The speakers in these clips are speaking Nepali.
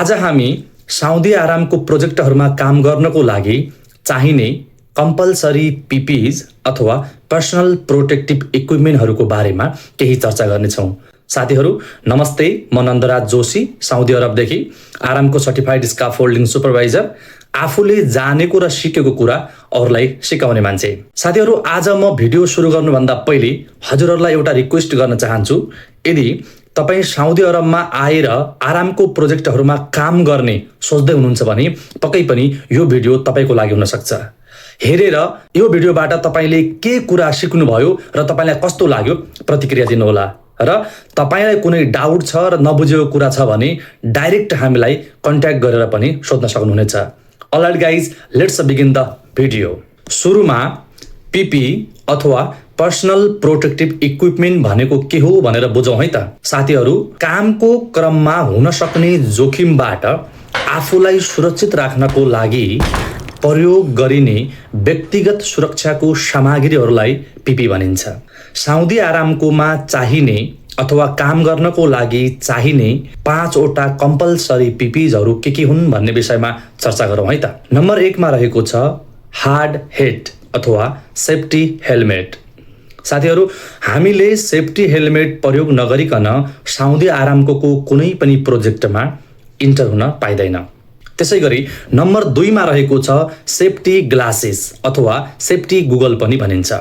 आज हामी साउदी आरामको प्रोजेक्टहरूमा काम गर्नको लागि चाहिने कम्पलसरी पिपिज अथवा पर्सनल प्रोटेक्टिभ इक्विपमेन्टहरूको बारेमा केही चर्चा गर्नेछौँ। साथीहरू नमस्ते, म नन्दराज जोशी साउदी अरबदेखि आरामको सर्टिफाइड स्काफोल्डिङ सुपरभाइजर, आफूले जानेको र सिकेको कुरा अरूलाई सिकाउने मान्छे। साथीहरू आज म भिडियो सुरु गर्नुभन्दा पहिले हजुरहरूलाई एउटा रिक्वेस्ट गर्न चाहन्छु। यदि तपाईँ साउदी अरबमा आएर आरामको प्रोजेक्टहरूमा काम गर्ने सोच्दै हुनुहुन्छ भने पक्कै पनि यो भिडियो तपाईँको लागि हुन सक्छ। हेरेर यो भिडियोबाट तपाईँले के कुरा सिक्नुभयो र तपाईँलाई कस्तो लाग्यो प्रतिक्रिया दिनुहोला। र तपाईँलाई कुनै डाउट छ र नबुझेको कुरा छ भने डाइरेक्ट हामीलाई कन्ट्याक्ट गरेर पनि सोध्न सक्नुहुनेछ। All right guys, let's begin the video. सुरुमा पिपी अथवा पर्सनल प्रोटेक्टिभ इक्विपमेन्ट भनेको के हो भनेर बुझौँ है त। साथीहरू, कामको क्रममा हुन सक्ने जोखिमबाट आफूलाई सुरक्षित राख्नको लागि प्रयोग गरिने व्यक्तिगत सुरक्षाको सामग्रीहरूलाई पिपी भनिन्छ। साउदी आरामकोमा चाहिने अथवा काम गर्नको लागि चाहिने 5वटा कम्पलसरी पिपिजहरू के हुन् भन्ने विषयमा चर्चा गरौँ है त। नम्बर 1 मा रहेको छ हार्ड हेड अथवा सेफ्टी हेलमेट। साथीहरू, हामीले सेफ्टी हेलमेट प्रयोग नगरिकन साउदी आरामको कुनै पनि प्रोजेक्टमा इन्टर हुन पाइँदैन। त्यसै गरी नम्बर 2 मा रहेको छ सेफ्टी ग्लासेस अथवा सेफ्टी गुगल पनि भनिन्छ।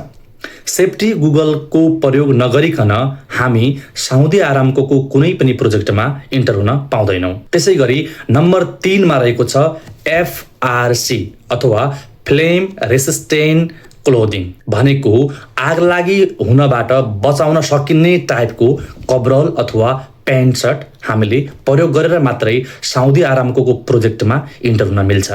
सेफ्टी गुगलको प्रयोग नगरिकन हामी साउदी आरामको कुनै पनि प्रोजेक्टमा इन्टर हुन पाउँदैनौँ। त्यसै गरी नम्बर 3 मा रहेको छ FRC अथवा फ्लेम रेसिस्टेन्ट क्लोदिङ भनेको आगलागी हुनबाट बचाउन सकिने टाइपको कभरल अथवा प्यान्ट सर्ट हामीले प्रयोग गरेर मात्रै साउदी आरामको प्रोजेक्टमा इन्टर हुन मिल्छ।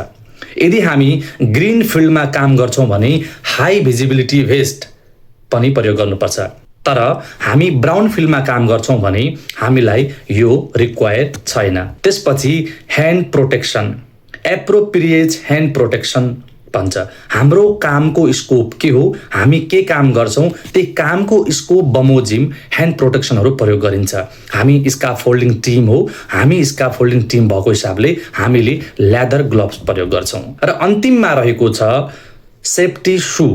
यदि हामी ग्रिन फिल्डमा काम गर्छौँ भने हाई भिजिबिलिटी भेस्ट पनि प्रयोग गर्नुपर्छ। तर हामी ब्राउन फिल्डमा काम गर्छौँ भने हामीलाई यो रिक्वायर छैन। त्यसपछि hand protection, appropriate hand protection भन्छ। हाम्रो कामको स्कोप के हो, हामी के काम गर्छौँ त्यही कामको स्कोप बमोजिम ह्यान्ड प्रोटेक्सनहरू प्रयोग गरिन्छ। हामी स्काफोल्डिङ टिम हो, हामी स्काफोल्डिङ टिम भएको हिसाबले हामीले लेदर ग्लोभ्स प्रयोग गर्छौँ। र अन्तिममा रहेको छ safety shoe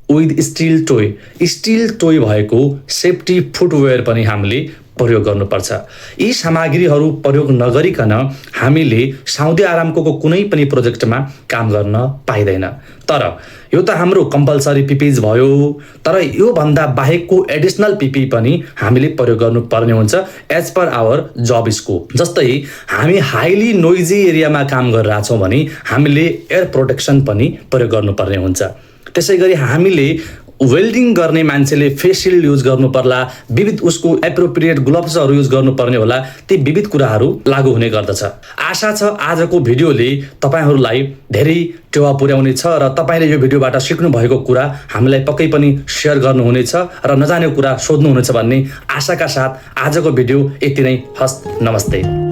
with steel toe. Steel toe भएको सेफ्टी फुटवेयर पनि हामीले प्रयोग गर्नुपर्छ। यी सामग्रीहरू प्रयोग नगरिकन हामीले साउदी आरामको कुनै पनि प्रोजेक्टमा काम गर्न पाइँदैन। तर यो त हाम्रो कम्पलसरी पिपिज भयो, तर यो भन्दा बाहेकको एडिसनल पिपी पनि हामीले प्रयोग गर्नुपर्ने हुन्छ एज पर आवर जब स्कोप। जस्तै हामी हाइली नोइजी एरियामा काम गरिरहेछौँ भने हामीले एयर प्रोटेक्सन पनि प्रयोग गर्नुपर्ने हुन्छ। त्यसै गरी हामीले वेल्डिङ गर्ने मान्छेले फेस सिल्ड युज गर्नु पर्ला, विविध उसको एप्रोप्रिएट ग्लोभ्सहरू युज गर्नुपर्ने होला। ती विविध कुराहरू लागू हुने गर्दछ। आशा छ आजको भिडियोले तपाईँहरूलाई धेरै टेवा पुर्याउनेछ र तपाईँले यो भिडियोबाट सिक्नु भएको कुरा हामीलाई पक्कै पनि सेयर गर्नुहुनेछ र नजानेको कुरा सोध्नुहुनेछ भन्ने आशाका साथ आजको भिडियो यति नै। हस्, नमस्ते।